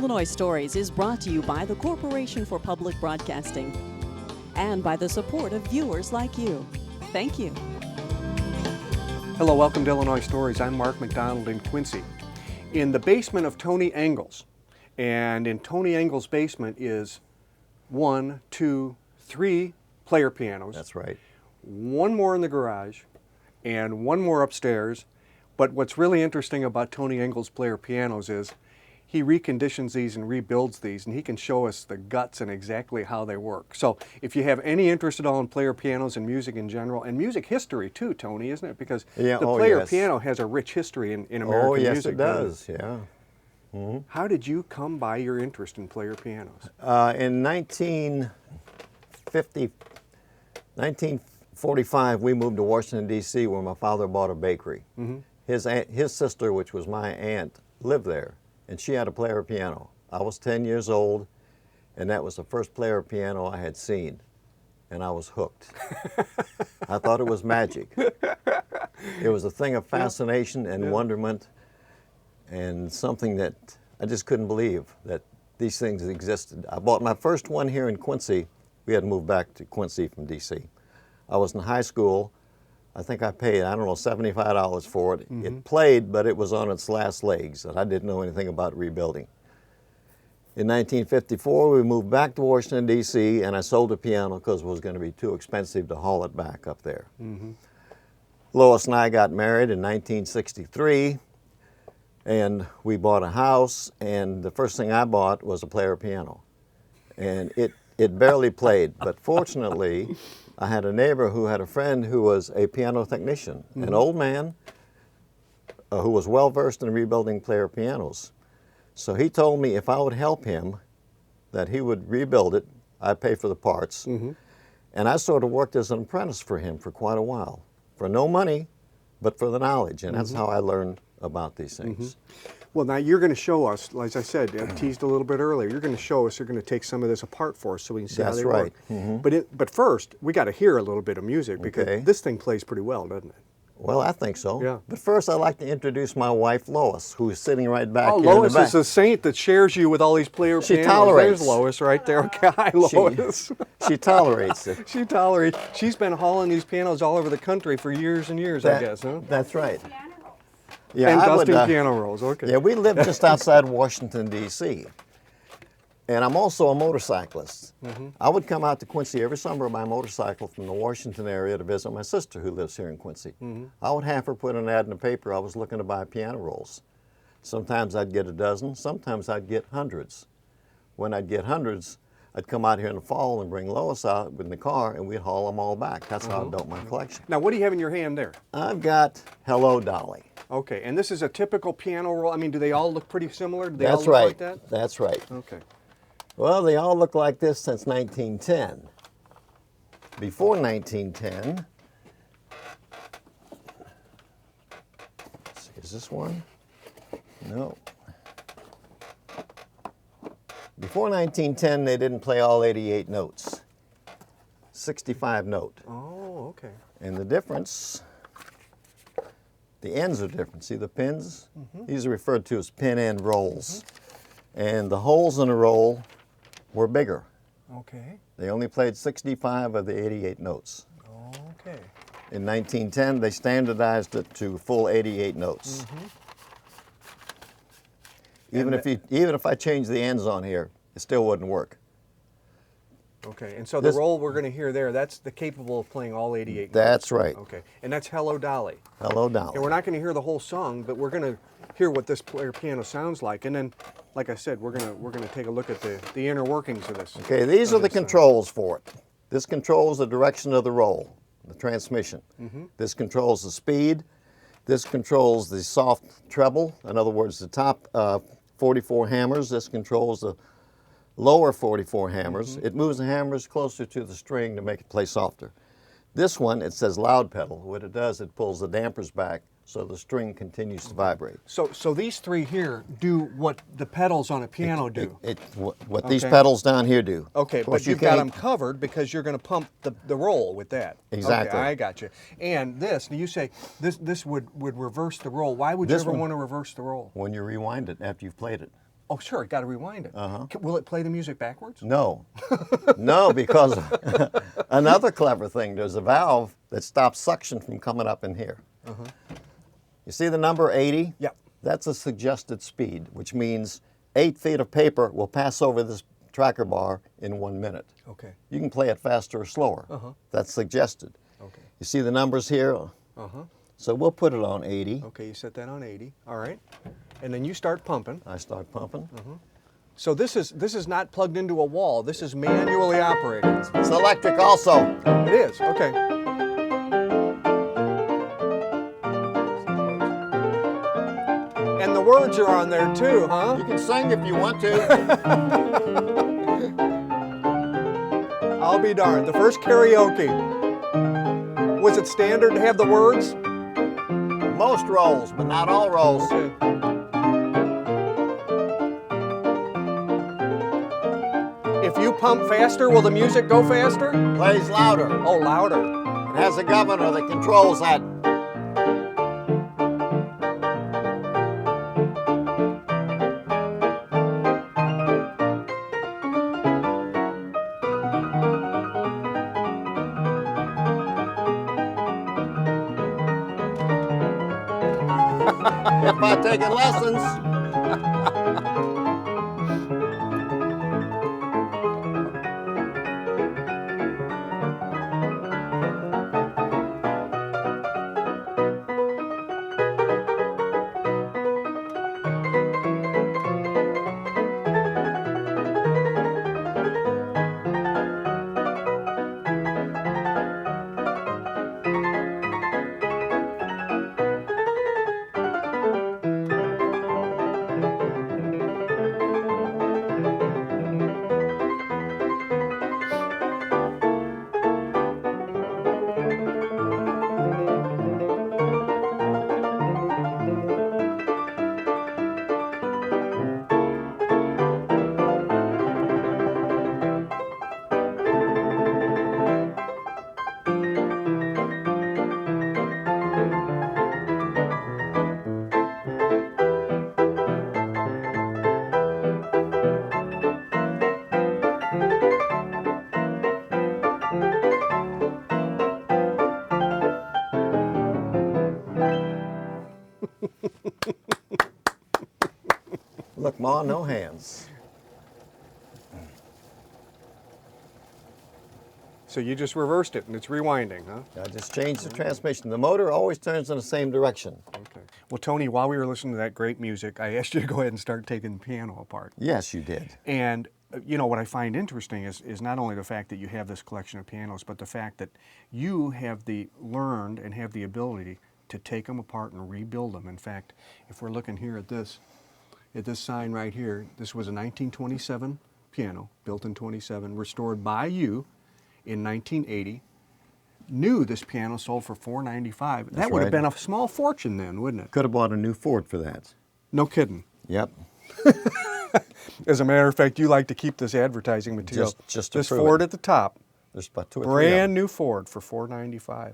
Illinois Stories is brought to you by the Corporation for Public Broadcasting and by the support of viewers like you. Thank you. Hello, welcome to Illinois Stories. I'm Mark McDonald in Quincy. In the basement of Tony Engel's, and in Tony Engel's basement is 1, 2, 3 player pianos. That's right. One more in the garage and one more upstairs. But what's really interesting about Tony Engel's player pianos is he reconditions these and rebuilds these, and he can show us the guts and exactly how they work. So if you have any interest at all in player pianos and music in general, and music history too, Tony, isn't it? Because the player piano has a rich history in American music. Oh, yes, it does, yeah. Mm-hmm. How did you come by your interest in player pianos? In 1945, we moved to Washington, D.C., where my father bought a bakery. Mm-hmm. His sister, which was my aunt, lived there, and she had a player piano. I was 10 years old, and that was the first player piano I had seen, and I was hooked. I thought it was magic. It was a thing of fascination and wonderment, and something that I just couldn't believe that these things existed. I bought my first one here in Quincy. We had moved back to Quincy from D.C. I was in high school. I think I paid, I don't know, $75 for it. Mm-hmm. It played, but it was on its last legs, and I didn't know anything about rebuilding. In 1954, we moved back to Washington, D.C., and I sold the piano because it was going to be too expensive to haul it back up there. Mm-hmm. Lois and I got married in 1963, and we bought a house, and the first thing I bought was a player piano. And it barely played, but fortunately, I had a neighbor who had a friend who was a piano technician, an old man who was well-versed in rebuilding player pianos. So he told me if I would help him, that he would rebuild it. I'd pay for the parts. Mm-hmm. And I sort of worked as an apprentice for him for quite a while, for no money, but for the knowledge. And that's how I learned about these things. Mm-hmm. Well, now you're going to show us, as I said, I teased a little bit earlier, you're going to show us, you're going to take some of this apart for us so we can see how they work. Mm-hmm. But first, we got to hear a little bit of music because this thing plays pretty well, doesn't it? Well, I think so. Yeah. But first, I'd like to introduce my wife, Lois, who's sitting right back here Lois in the back. is a saint that shares you with all these player pianos. She tolerates. There's Lois right there. Okay, hi, Lois. She tolerates it. She tolerates. She's been hauling these pianos all over the country for years and years, I guess, huh? That's right. Yeah, and dusting piano rolls, okay. Yeah, we live just outside Washington, D.C. And I'm also a motorcyclist. Mm-hmm. I would come out to Quincy every summer on my motorcycle from the Washington area to visit my sister who lives here in Quincy. Mm-hmm. I would have her put an ad in the paper I was looking to buy piano rolls. Sometimes I'd get a dozen, sometimes I'd get hundreds. When I'd get hundreds, I'd come out here in the fall and bring Lois out in the car and we'd haul them all back. That's how I built my collection. Now, what do you have in your hand there? I've got Hello, Dolly. Okay, and this is a typical piano roll. I mean, do they all look pretty similar? Do they That's all look right. like that? That's right. Okay. Well, they all look like this since 1910. Before 1910, is this one? No. Before 1910, they didn't play all 88 notes. 65 note. Oh, okay. And the difference, the ends are different. See the pins? Mm-hmm. These are referred to as pin end rolls. Mm-hmm. And the holes in the roll were bigger. Okay. They only played 65 of the 88 notes. Okay. In 1910, they standardized it to full 88 notes. Mm-hmm. Even if I changed the ends on here, it still wouldn't work. Okay, and so the roll we're going to hear there, that's the capable of playing all 88 notes. That's right. Okay, and that's Hello, Dolly. Hello, Dolly. And we're not going to hear the whole song, but we're going to hear what this player piano sounds like, and then, like I said, we're going to take a look at the inner workings of this. Okay, these are the controls for it. This controls the direction of the roll, the transmission. Mm-hmm. This controls the speed. This controls the soft treble. In other words, the top 44 hammers. This controls the lower 44 hammers. Mm-hmm. It moves the hammers closer to the string to make it play softer. This one, it says loud pedal. What it does, it pulls the dampers back so the string continues to vibrate. So these three here do what the pedals on a piano do. What these pedals down here do. Okay, but you've got them covered because you're going to pump the roll with that. Exactly. Okay, I got you. And this, you say this would reverse the roll. Why would you ever want to reverse the roll? When you rewind it after you've played it. Oh, sure, got to rewind it. Will it play the music backwards? No. No, because another clever thing, there's a valve that stops suction from coming up in here. You see the number 80? Yep. That's a suggested speed, which means 8 feet of paper will pass over this tracker bar in 1 minute. Okay. You can play it faster or slower. That's suggested. Okay. You see the numbers here? So we'll put it on 80. Okay, you set that on 80. All right. And then you start pumping. I start pumping. So this is not plugged into a wall. This is manually operated. It's electric also. It is. Okay. And the words are on there too, huh? You can sing if you want to. I'll be darned. The first karaoke. Was it standard to have the words? Most rolls, but not all rolls. Okay. If you pump faster, will the music go faster? Plays louder. Oh, louder. It has a governor that controls that. If I'd taken lessons. Look, Ma, no hands. So you just reversed it and it's rewinding, huh? I just changed the transmission. The motor always turns in the same direction. Okay. Well, Tony, while we were listening to that great music, I asked you to go ahead and start taking the piano apart. Yes, you did. And you know, what I find interesting is not only the fact that you have this collection of pianos, but the fact that you have learned and have the ability to take them apart and rebuild them. In fact, if we're looking here at this sign right here, this was a 1927 piano, built in 27, restored by you in 1980. New, this piano sold for $495. That would have been a small fortune then, wouldn't it? Could have bought a new Ford for that. No kidding. Yep. As a matter of fact, you like to keep this advertising material. Just to this prove Ford it. at the top. There's about 2 or 3 of Brand them. new Ford for $495.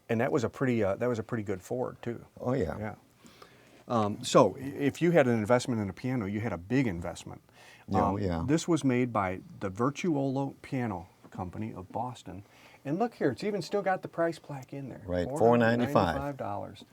And that was a pretty good Ford too. Oh yeah. Yeah. So if you had an investment in a piano, you had a big investment. Yeah. This was made by the Virtuolo Piano Company of Boston. And look here, it's even still got the price plaque in there. Right, $495. $495.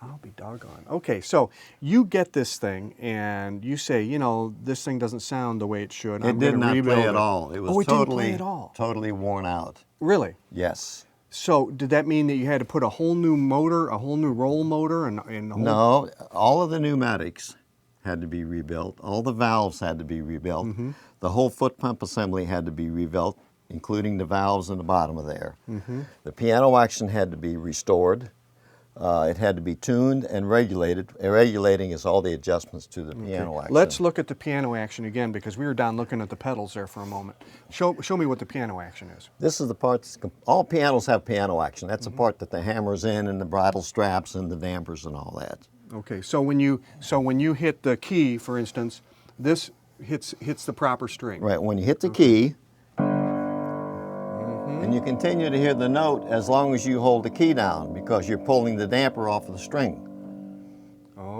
I'll be doggone. Okay, so you get this thing and you say, you know, this thing doesn't sound the way it should. It did not rebuild play at all. It was it didn't play at all. totally worn out. Really? Yes. So did that mean that you had to put a whole new motor, a whole new roll motor, and a whole... No, all of the pneumatics had to be rebuilt. All the valves had to be rebuilt. Mm-hmm. The whole foot pump assembly had to be rebuilt, including the valves in the bottom of there. Mm-hmm. The piano action had to be restored. It had to be tuned and regulated. Regulating is all the adjustments to the piano action. Let's look at the piano action again, because we were down looking at the pedals there for a moment. Show me what the piano action is. This is the part that's, all pianos have piano action. That's the part that the hammer's in and the bridle straps and the dampers and all that. Okay, so when you hit the key, for instance, this hits the proper string. Right, when you hit the key, and you continue to hear the note as long as you hold the key down, because you're pulling the damper off of the string.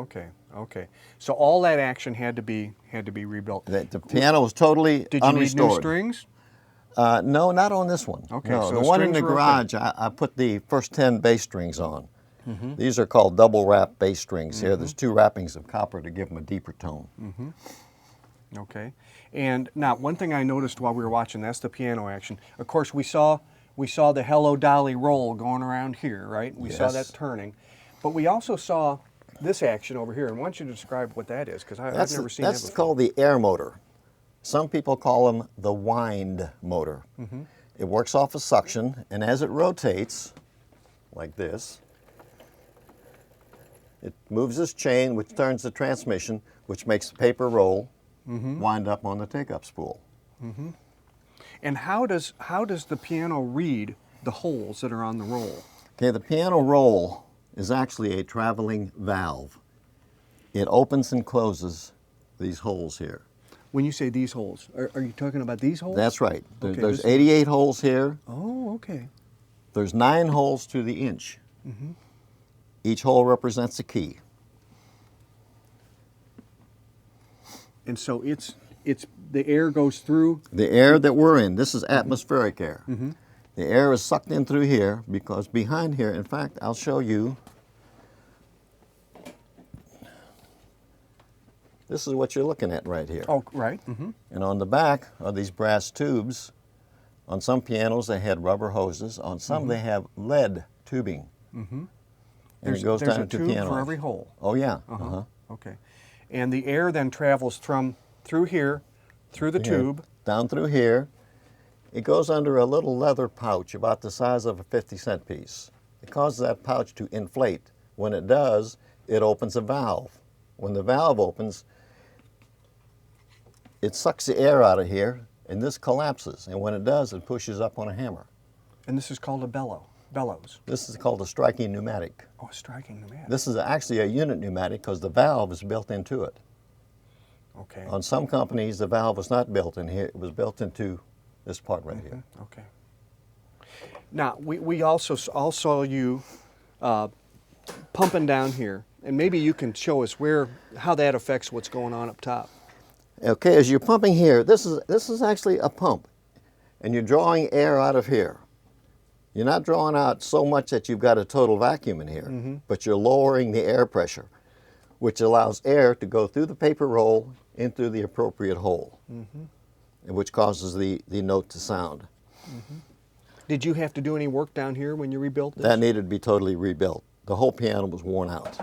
Okay, okay. So all that action had to be rebuilt. The piano was totally Did you need unrestored. new strings? No, not on this one. Okay, no, so the the one in strings the were okay. garage, I put the first 10 bass strings on. These are called double wrap bass strings here. There's 2 wrappings of copper to give them a deeper tone. Okay. And now, one thing I noticed while we were watching, that's the piano action. Of course, we saw the Hello Dolly roll going around here, right? We saw that Yes. turning. But we also saw this action over here, and I want you to describe what that is, because I've never seen that That's before. called the air motor. Some people call them the wind motor. It works off of suction, and as it rotates, like this, it moves this chain, which turns the transmission, which makes the paper roll, wind up on the take-up spool. And how does the piano read the holes that are on the roll? Okay, the piano roll is actually a traveling valve. It opens and closes these holes here. When you say these holes, are you talking about these holes? That's right. Okay, There's this- 88 holes here. Oh, okay. There's 9 holes to the inch. Each hole represents a key. And so it's the air goes through. The air that we're in, this is atmospheric air. The air is sucked in through here because behind here, in fact, I'll show you. This is what you're looking at right here. Oh, right. And on the back are these brass tubes. On some pianos they had rubber hoses. On some they have lead tubing. And There's, it goes there's down a to tube piano. for every hole. Oh yeah. Okay. And the air then travels through here, through the Here, tube. down through here. It goes under a little leather pouch about the size of a 50-cent piece. It causes that pouch to inflate. When it does, it opens a valve. When the valve opens, it sucks the air out of here, and this collapses. And when it does, it pushes up on a hammer. And this is called a bellows. This is called a striking pneumatic. Oh, a striking pneumatic. This is actually a unit pneumatic because the valve is built into it. Okay. On some companies, the valve was not built in here. It was built into this part right here. Okay. Now, we also saw you pumping down here, and maybe you can show us how that affects what's going on up top. Okay, as you're pumping here, this is actually a pump, and you're drawing air out of here. You're not drawing out so much that you've got a total vacuum in here, but you're lowering the air pressure, which allows air to go through the paper roll into the appropriate hole, which causes the note to sound. Did you have to do any work down here when you rebuilt this? That needed to be totally rebuilt. The whole piano was worn out.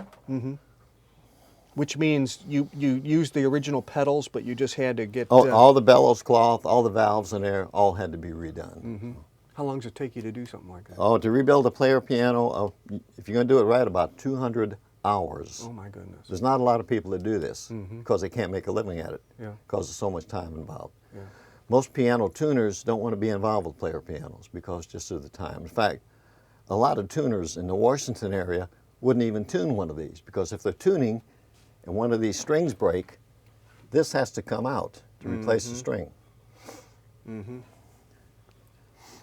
Which means you used the original pedals, but you just had to get... All the bellows cloth, all the valves in there, all had to be redone. How long does it take you to do something like that? Oh, to rebuild a player piano, if you're going to do it right, about 200 hours. Oh my goodness. There's not a lot of people that do this because they can't make a living at it Yeah. because there's so much time involved. Yeah. Most piano tuners don't want to be involved with player pianos because just of the time. In fact, a lot of tuners in the Washington area wouldn't even tune one of these because if they're tuning and one of these strings break, this has to come out to replace the string.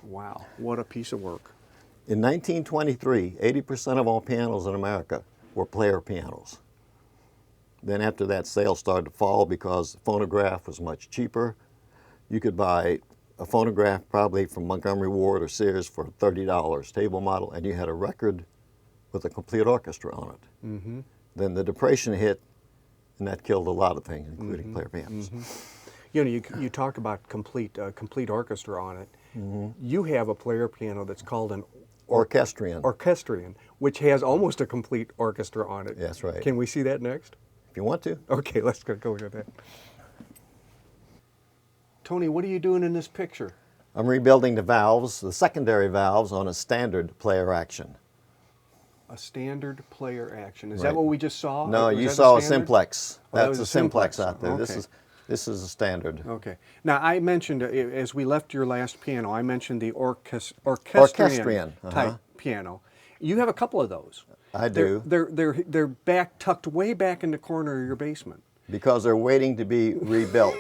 Wow, what a piece of work. In 1923, 80% of all pianos in America were player pianos. Then after that, sales started to fall because the phonograph was much cheaper. You could buy a phonograph probably from Montgomery Ward or Sears for $30, table model, and you had a record with a complete orchestra on it. Then the Depression hit, and that killed a lot of things, including player pianos. You know, you talk about complete orchestra on it. You have a player piano that's called an Orchestrion. which has almost a complete orchestra on it. That's right. Can we see that next? If you want to. Okay, let's go look at that. Tony, what are you doing in this picture? I'm rebuilding the valves, the secondary valves, on a standard player action. A standard player action. Is Right. that what we just saw? No, Was you that saw a standard? simplex. Oh, that That's was a a simplex simplex. out there. Okay. This is a standard. Okay. Now, I mentioned, as we left your last piano, I mentioned the Orchestrion, type piano. You have a couple of those. I do. They're tucked way back in the corner of your basement. Because they're waiting to be rebuilt.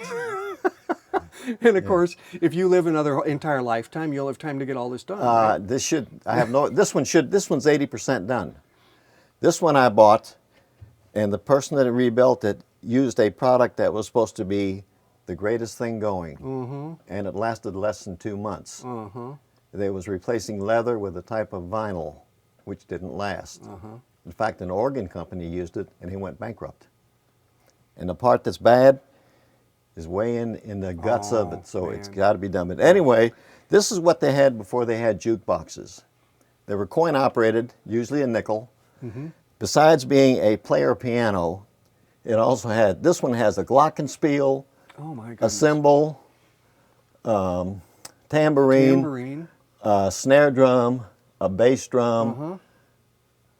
And of course, if you live another entire lifetime, you'll have time to get all this done. Right? This one's 80% done. This one I bought And the person that rebuilt it used a product that was supposed to be the greatest thing going, and it lasted less than 2 months. They was replacing leather with a type of vinyl, which didn't last. In fact, an organ company used it, and he went bankrupt. And the part that's bad is way in the guts of it, so it's got to be done. But anyway, this is what they had before they had jukeboxes. They were coin operated, usually a nickel. Besides being a player piano, it also had, this one has a glockenspiel, a cymbal, tambourine, a snare drum, a bass drum,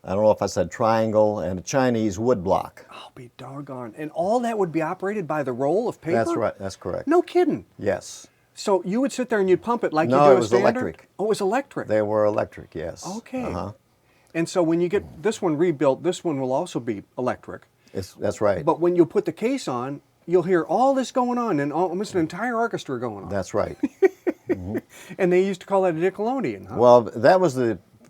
I don't know if I said triangle, and a Chinese wood block. I'll be doggone. And all that would be operated by the roll of paper? That's right, that's correct. No kidding? Yes. So you would sit there and you'd pump it like you do No, a it was standard? electric. Oh, it was electric? They were electric, yes. Okay. And so when you get this one rebuilt, this one will also be electric. That's right. But when you put the case on, you'll hear all this going on and almost an entire orchestra going on. That's right. And they used to call that a Nickelodeon, huh? Well, that was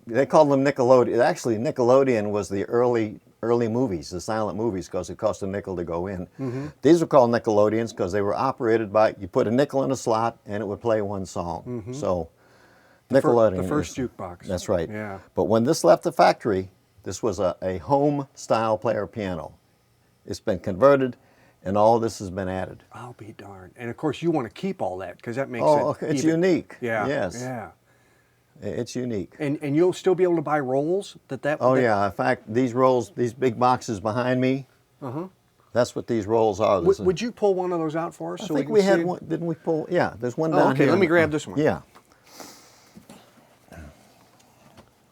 they called them Nickelodeon. Actually, Nickelodeon was the early movies, the silent movies, because it cost a nickel to go in. These were called Nickelodeons because they were operated by, you put a nickel in a slot and it would play one song. So Nickelodeon. The first jukebox. That's right. Yeah. But when this left the factory, this was a home style player piano. It's been converted and all this has been added. I'll be darned. And of course you want to keep all that because that makes it's unique. Yeah. Yes. Yeah. It's unique. And you'll still be able to buy rolls Oh yeah, in fact, these rolls, these big boxes behind me, that's what these rolls are. Would you pull one of those out for us? I think we had one, didn't we pull? Yeah, there's one down okay, here. let me grab this one. Yeah.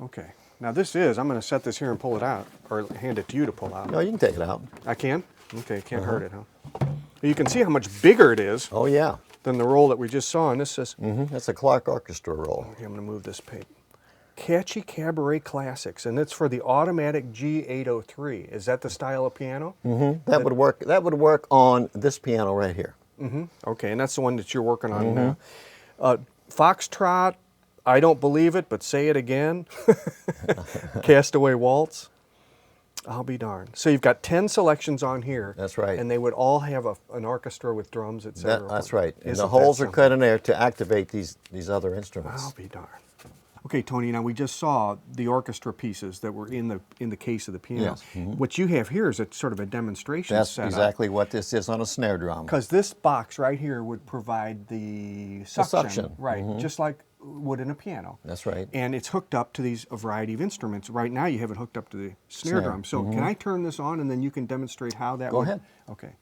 Okay. Now this is, I'm going to set this here and pull it out, or hand it to you to pull out. No, you can take it out. I can? Okay, can't hurt it, huh? You can see how much bigger it is Oh yeah. than the roll that we just saw, and this says, That's a Clark Orchestra roll. okay, I'm going to move this page. Catchy Cabaret Classics, and it's for the automatic G803. Is that the style of piano? That would work. That would work on this piano right here. Okay, and that's the one that you're working on now. Foxtrot, I don't believe it, but say it again. Castaway Waltz. I'll be darned. So you've got 10 selections on here. That's right. And they would all have an orchestra with drums, etc. That's right. And Isn't the holes that are something? cut in there to activate these other instruments. I'll be darned. Okay, Tony. Now we just saw the orchestra pieces that were in the case of the piano. Yes. What you have here is a sort of a demonstration That's setup. exactly what this is on a snare drum. Because this box right here would provide the suction, suction. right? Just like would in a piano. That's right. And it's hooked up to a variety of instruments. Right now, you have it hooked up to the snare drum. So can I turn this on, and then you can demonstrate how that? Go ahead. Okay.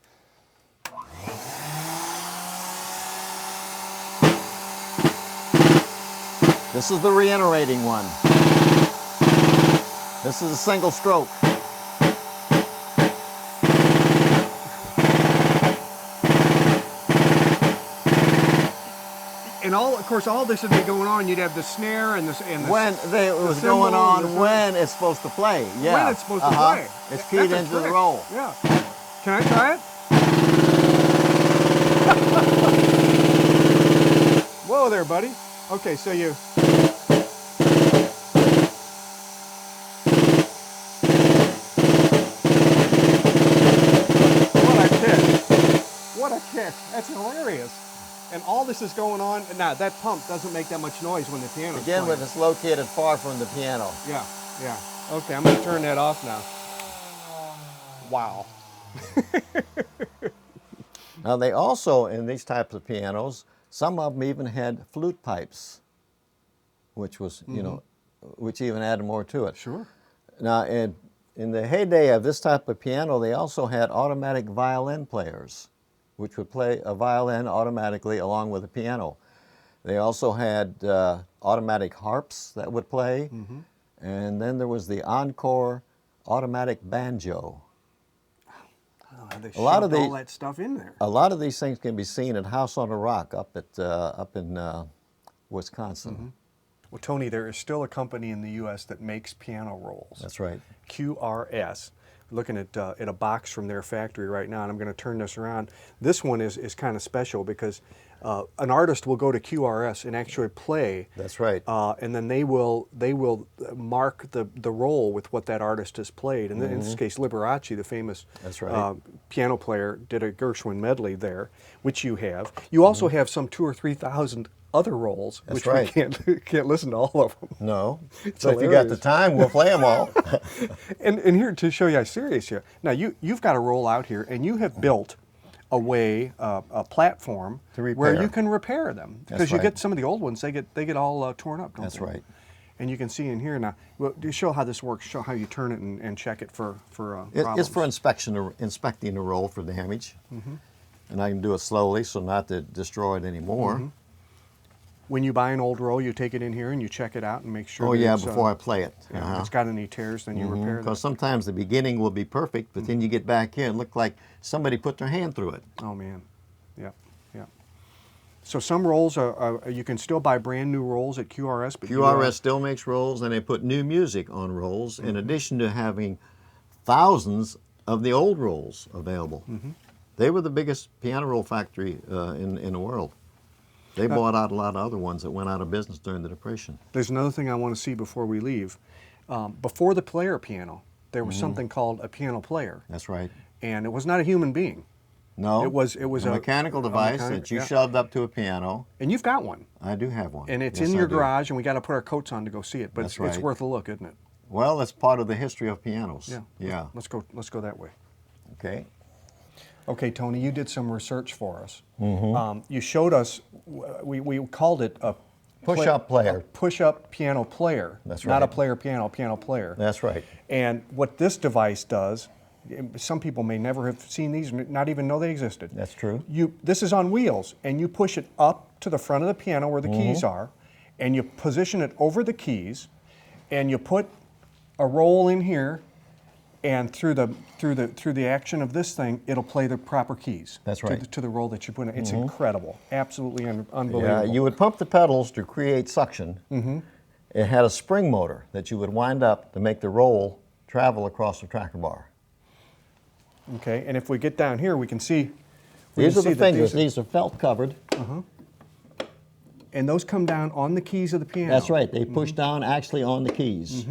This is the reiterating one. This is a single stroke. And of course, all this would be going on. You'd have the snare and the When it was cymbal going on, and the- when it's supposed to play. Yeah. when it's supposed to play. It's That's keyed a into the trick. roll. Yeah. Can I try it? Whoa there, buddy. Okay, so you. What a kick. That's hilarious. And all this is going on. Now, that pump doesn't make that much noise when the piano's Again, playing. with it's located far from the piano. Yeah, yeah. Okay, I'm going to turn that off now. Wow. Now, they also, in these types of pianos, some of them even had flute pipes, which was, you know, which even added more to it. Sure. Now, in the heyday of this type of piano, they also had automatic violin players, which would play a violin automatically along with the piano. They also had automatic harps that would play, and then there was the Encore automatic banjo. They A lot of shoved all the- that stuff in there. A lot of these things can be seen at House on a Rock up in Wisconsin. Well, Tony, there is still a company in the U.S. that makes piano rolls. That's right. QRS. looking at a box from their factory right now, and I'm going to turn this around. This one is kind of special because an artist will go to QRS and actually play. That's right. And then they will mark the roll with what that artist has played. And in this case, Liberace, the famous That's right. piano player, did a Gershwin medley there, which you have. You also have some 2,000 or 3,000 other rolls, That's which right. we can't listen to all of them. No. So if you got the time, we'll play them all. And here, to show you how serious you are. Now, you've got a roll out here, and you have built a way, a platform To repair. where you can repair them. Because That's you right. get some of the old ones, they get all torn up, don't That's they? right. And you can see in here now, well, to show how this works, show how you turn it and check it for problems. It's for inspecting the roll for damage. And I can do it slowly so not to destroy it anymore. When you buy an old roll, you take it in here and you check it out and make sure Oh that yeah, it's, before I play it. if it's got any tears, then you repair them. Because sometimes the beginning will be perfect, but then you get back here and look like somebody put their hand through it. Oh man, yeah, yeah. So some rolls you can still buy brand new rolls at QRS, but QRS still makes rolls, and they put new music on rolls in addition to having thousands of the old rolls available. They were the biggest piano roll factory in the world. They bought out a lot of other ones that went out of business during the Depression. There's another thing I want to see before we leave. Before the player piano, there was something called a piano player, That's right. and it was not a human being. No, It was a mechanical device that you shoved up to a piano. And you've got one, I do have one. and it's Yes, in I your do. garage, and we got to put our coats on to go see it. But That's it's right. worth a look, isn't it? Well, that's part of the history of pianos. Yeah. Yeah. Let's go that way. Okay. Okay, Tony, you did some research for us. You showed us, we called it a Push-up player. a push-up piano player. That's Not a right. player piano, piano player. That's right. And what this device does, some people may never have seen these, not even know they existed. That's true. This is on wheels, and you push it up to the front of the piano where the keys are, and you position it over the keys, and you put a roll in here, and through the action of this thing, it'll play the proper keys. That's right. To the roll that you put in. It's incredible, absolutely unbelievable. Yeah, you would pump the pedals to create suction. It had a spring motor that you would wind up to make the roll travel across the tracker bar. Okay, and if we get down here, we can see. These are the that fingers. These are felt covered. And those come down on the keys of the piano. That's right. They push down actually on the keys.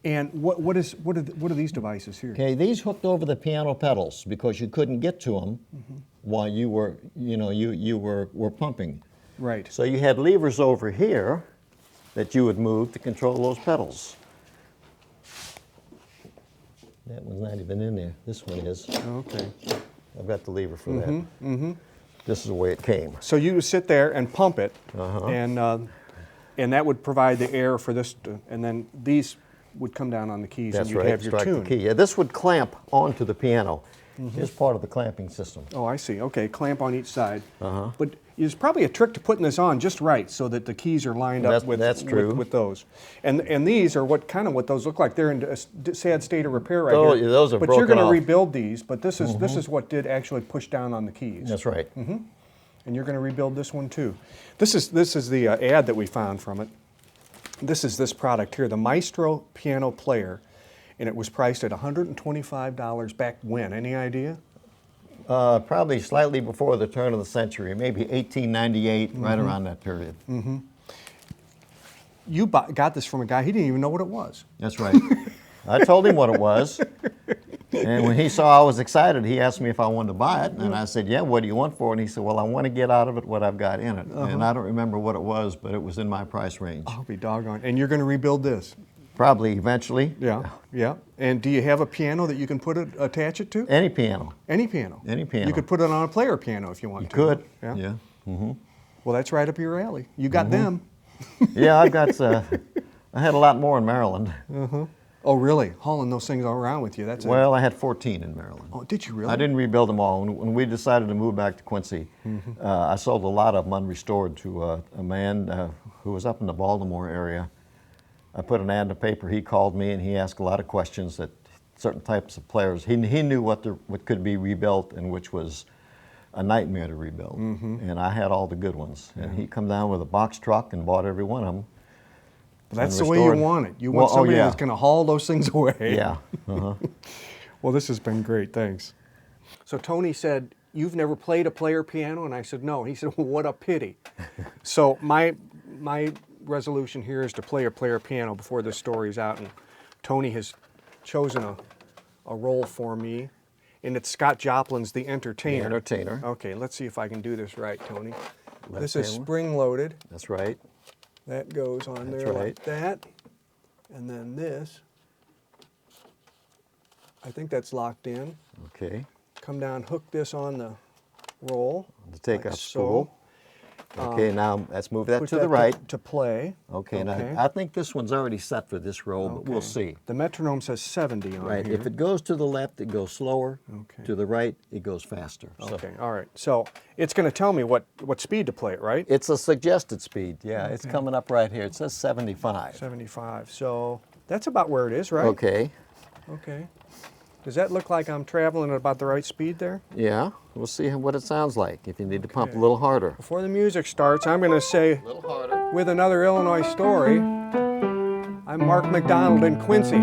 And what are these devices here? Okay, these hooked over the piano pedals because you couldn't get to them while you were, you were pumping. Right. So you had levers over here that you would move to control those pedals. That one's not even in there. This one is. Okay. I've got the lever for that. This is the way it came. So you would sit there and pump it, and that would provide the air for this, and then these would come down on the keys, That's and you'd right. have your Strike tune. the key. Yeah, this would clamp onto the piano. Here's part of the clamping system. Oh, I see. Okay, clamp on each side. But there's probably a trick to putting this on just right so that the keys are lined up with That's true. with those. And these are what those look like. They're in a sad state of repair right Oh, here. yeah, those are but you're broken going to off. rebuild these. But this is what did actually push down on the keys. That's right. And you're going to rebuild this one too. This is the ad that we found from it. This is this product here, the Maestro Piano Player, and it was priced at $125 back when? Any idea? Probably slightly before the turn of the century, maybe 1898, right around that period. You got this from a guy, he didn't even know what it was. That's right. I told him what it was, and when he saw I was excited, he asked me if I wanted to buy it, and I said, yeah, what do you want for it? And he said, well, I want to get out of it what I've got in it. And I don't remember what it was, but it was in my price range. I'll be doggone. And you're going to rebuild this? Probably eventually. Yeah, yeah. And do you have a piano that you can attach it to? Any piano. Any piano? Any piano. You could put it on a player piano if you want to. Could. Yeah? Yeah. Well, that's right up your alley. You got them. Yeah, I've got, I had a lot more in Maryland. Oh, really? Hauling those things all around with you? That's Well, I had 14 in Maryland. Oh, did you really? I didn't rebuild them all. When we decided to move back to Quincy, I sold a lot of them unrestored to a man who was up in the Baltimore area. I put an ad in the paper. He called me and he asked a lot of questions that certain types of players. He knew what could be rebuilt and which was a nightmare to rebuild. And I had all the good ones. And he come down with a box truck and bought every one of them. That's and the way you restored. want it. You want Well, somebody yeah. that's going to haul those things away. Yeah. Uh-huh. Well, this has been great. Thanks. So Tony said, "You've never played a player piano?" And I said, "No." He said, "Well, what a pity." So my resolution here is to play a player piano before this story's out. And Tony has chosen a role for me. And it's Scott Joplin's The Entertainer. The Entertainer. Okay, let's see if I can do this right, Tony. Left This is hand. spring-loaded. That's right. That goes on That's there right. like that. And then this, I think that's locked in. Okay. Come down, hook this on the roll. To take like up so. spool. Okay, now let's move that Put to the right. To play. Okay, now I think this one's already set for this roll, but we'll Okay. see. The metronome says 70 on Right, here. if it goes to the left, it goes slower. Okay. To the right, it goes faster. So Okay, all right. So it's going to tell me what speed to play it, right? it's a suggested speed. Yeah, it's coming up right here. It says 75. 75. So that's about where it is, right? Okay. Okay. Does that look like I'm traveling at about the right speed there? Yeah, we'll see what it sounds like. If you need to pump a Okay. little harder. Before the music starts, I'm going to say, A little harder. with another Illinois story, I'm Mark McDonald in Quincy.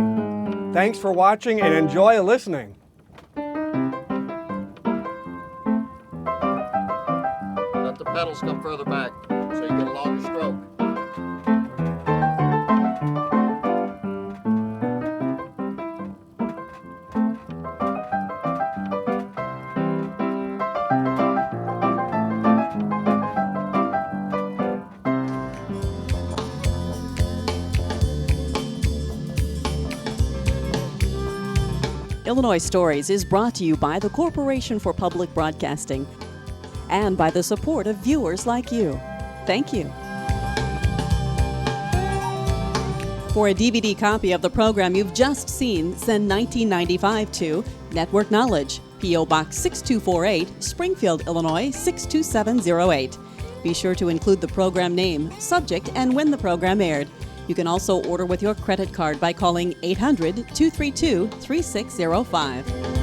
Thanks for watching and enjoy listening. Let the pedals come further back so you get a longer stroke. Illinois Stories is brought to you by the Corporation for Public Broadcasting and by the support of viewers like you. Thank you. For a DVD copy of the program you've just seen, send 1995 to Network Knowledge, P.O. Box 6248, Springfield, Illinois 62708. Be sure to include the program name, subject, and when the program aired. You can also order with your credit card by calling 800-232-3605.